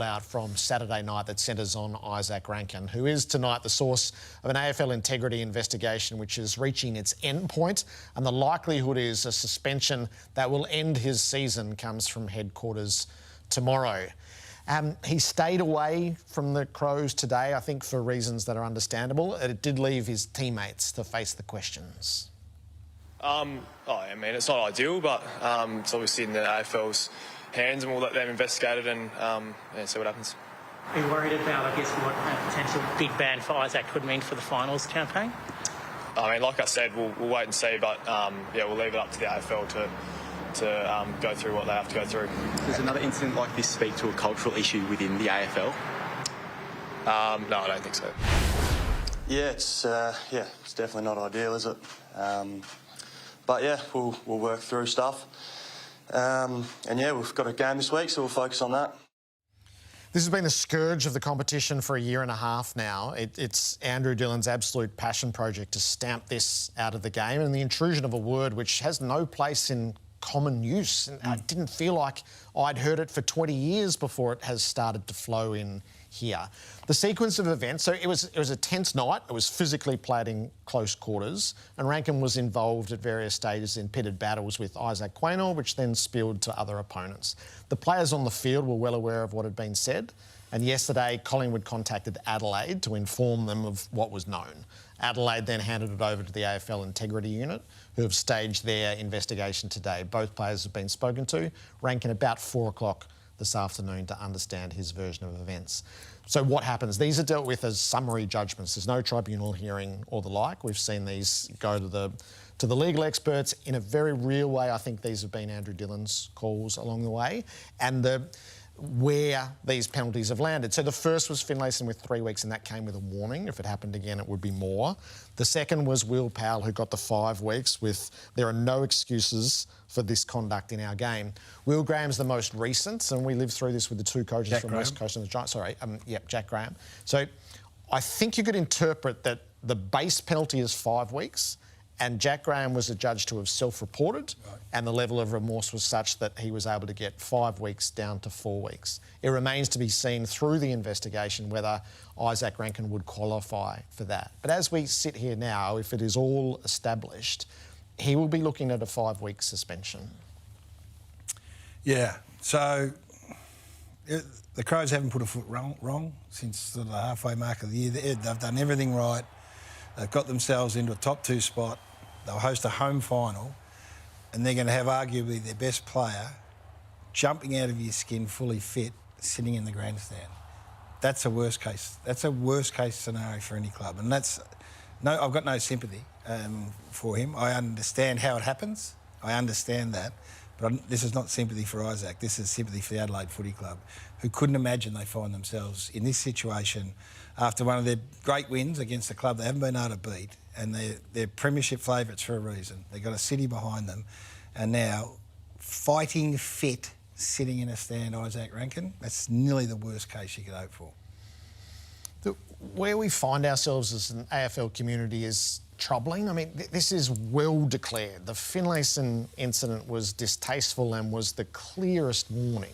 out from Saturday night that centres on Izak, Ranken, who is tonight the source of an AFL integrity investigation which is reaching its end point, and the likelihood is a suspension that will end his season comes from headquarters tomorrow. He stayed away from the Crows today, I think for reasons that are understandable. It did leave his teammates to face the questions. I mean, it's not ideal, but it's obviously in the AFL's hands, and we'll let them investigate it and see what happens. Are you worried about, I guess, what a potential big ban for Izak could mean for the finals campaign? I mean, like I said, we'll wait and see, but yeah, we'll leave it up to the AFL to go through what they have to go through. Does another incident like this speak to a cultural issue within the AFL? No, I don't think so. Yeah, it's definitely not ideal, is it? But yeah, we'll work through stuff. And yeah, we've got a game this week, so we'll focus on that. This has been the scourge of the competition for a year and a half now. It's Andrew Dillon's absolute passion project to stamp this out of the game, and the intrusion of a word which has no place in common use. And I didn't feel like I'd heard it for 20 years before it has started to flow in here. The sequence of events, so it was a tense night. It was physically played in close quarters, and Rankin was involved at various stages in pitted battles with Izak, which then spilled to other opponents. The players on the field were well aware of what had been said, and yesterday Collingwood contacted Adelaide to inform them of what was known. Adelaide then handed it over to the AFL Integrity Unit, who have staged their investigation today. Both players have been spoken to. Rankin about 4 o'clock this afternoon to understand his version of events. So what happens? These are dealt with as summary judgments. There's no tribunal hearing or the like. We've seen these go to the legal experts in a very real way. I think these have been Andrew Dillon's calls along the way, and where these penalties have landed. So the first was Finlayson with 3 weeks, and that came with a warning. If it happened again, it would be more. The second was Will Powell, who got the 5 weeks with there are no excuses for this conduct in our game. Will Graham's the most recent, and we lived through this with the 2 coaches Jack from Graham. West Coast and the Giants. Jack Graham. So I think you could interpret that the base penalty is 5 weeks, and Jack Graham was adjudged to have self-reported, and the level of remorse was such that he was able to get 5 weeks down to 4 weeks. It remains to be seen through the investigation whether Izak Rankin would qualify for that. But as we sit here now, if it is all established, he will be looking at a 5-week suspension. Yeah, so the Crows haven't put a foot wrong since the halfway mark of the year. They've done everything right. They've got themselves into a top 2 spot. They'll host a home final, and they're going to have arguably their best player jumping out of his skin, fully fit, sitting in the grandstand. That's a worst case. That's a worst case scenario for any club, and I've got no sympathy for him. I understand how it happens. I understand that, but this is not sympathy for Izak. This is sympathy for the Adelaide Footy Club, who couldn't imagine they find themselves in this situation after one of their great wins against a club they haven't been able to beat, and they're premiership favourites for a reason. They've got a city behind them, and now fighting fit, sitting in a stand, Izak Rankin, that's nearly the worst case you could hope for. Where we find ourselves as an AFL community is troubling. I mean, this is well declared. The Finlayson incident was distasteful and was the clearest warning.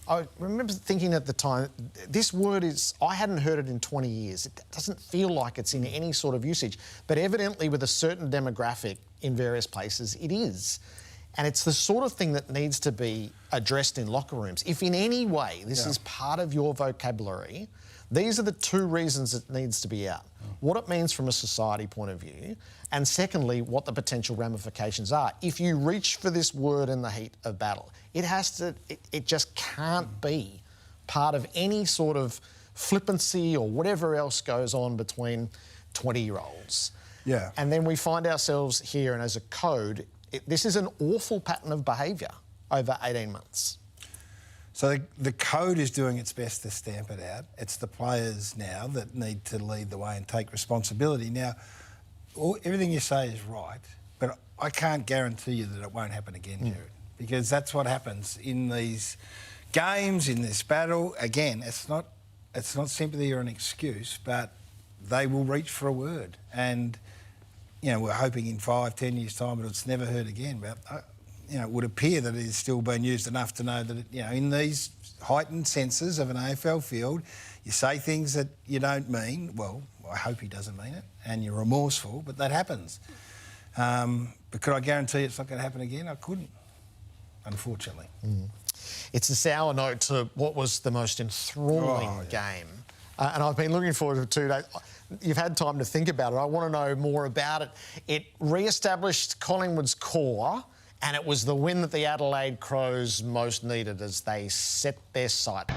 I remember thinking at the time, this word I hadn't heard it in 20 years. It doesn't feel like it's in any sort of usage, but evidently with a certain demographic in various places, it is. And it's the sort of thing that needs to be addressed in locker rooms. If in any way this is part of your vocabulary, these are the 2 reasons it needs to be out. What it means from a society point of view, and secondly, what the potential ramifications are. If you reach for this word in the heat of battle, it just can't be part of any sort of flippancy or whatever else goes on between 20-year-olds. Yeah. And then we find ourselves here, and as a code, this is an awful pattern of behaviour over 18 months. So the code is doing its best to stamp it out. It's the players now that need to lead the way and take responsibility. Now, everything you say is right, but I can't guarantee you that it won't happen again, Jared, because that's what happens in these games, in this battle. Again, it's not sympathy or an excuse, but they will reach for a word. And, you know, we're hoping in 5, 10 years' time it's never heard again. But it would appear that it is still being used enough to know that, in these heightened senses of an AFL field, you say things that you don't mean. Well, I hope he doesn't mean it, and you're remorseful, but that happens. But could I guarantee it's not going to happen again? I couldn't, unfortunately. It's a sour note to what was the most enthralling game. And I've been looking forward to 2 days. You've had time to think about it. I want to know more about it. It re-established Collingwood's core, and it was the win that the Adelaide Crows most needed as they set their sight.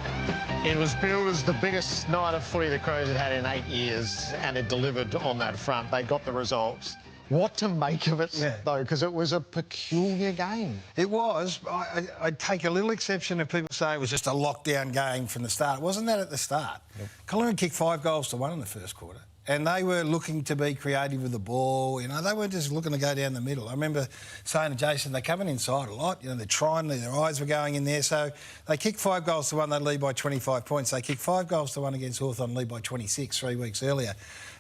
It was billed as the biggest night of footy the Crows had had in 8 years, and it delivered on that front. They got the results. What to make of it, though, because it was a peculiar game. It was. I'd take a little exception if people say it was just a lockdown game from the start. It wasn't that at the start. Nope. Collingwood kicked 5 goals to 1 in the first quarter, and they were looking to be creative with the ball. They weren't just looking to go down the middle. I remember saying to Jason, they're coming inside a lot. They're trying, their eyes were going in there. So they kicked 5 goals to 1, they lead by 25 points. They kicked 5 goals to 1 against Hawthorn, lead by 26 3 weeks earlier.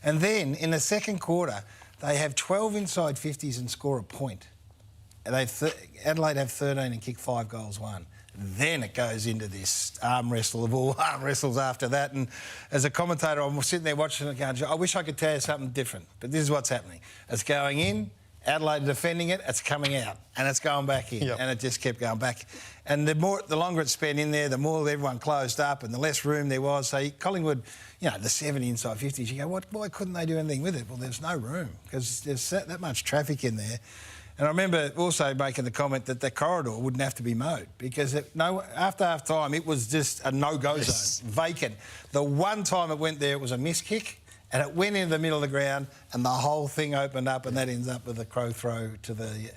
And then, in the second quarter, they have 12 inside 50s and score a point. Adelaide have 13 and kick 5 goals, 1. Then it goes into this arm wrestle of all arm wrestles after that. And as a commentator, I'm sitting there watching it going, I wish I could tell you something different. But this is what's happening. It's going in, Adelaide defending it, it's coming out, and it's going back in. And it just kept going back. And the longer it spent in there, the more everyone closed up and the less room there was. So Collingwood, the 7 inside 50s, you go, why couldn't they do anything with it? Well, there's no room because there's that much traffic in there. And I remember also making the comment that the corridor wouldn't have to be mowed because after half time it was just a no-go zone, vacant. The one time it went there, it was a miss kick, and it went into the middle of the ground, and the whole thing opened up, and that ends up with a crow throw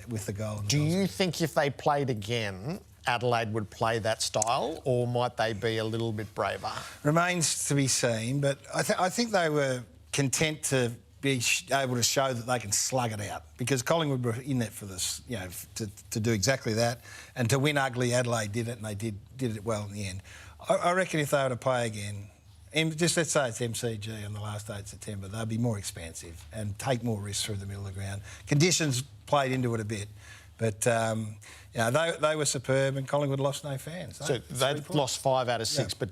with the goal. Do you think if they played again, Adelaide would play that style, or might they be a little bit braver? Remains to be seen, but I think they were content to be able to show that they can slug it out because Collingwood were in it for this, to do exactly that, and to win ugly. Adelaide did it, and they did it well in the end. I reckon if they were to play again, just let's say it's MCG on the last day of September, they'd be more expansive and take more risks through the middle of the ground. Conditions played into it a bit, but they were superb, and Collingwood lost no fans. So they've lost 5 out of 6, but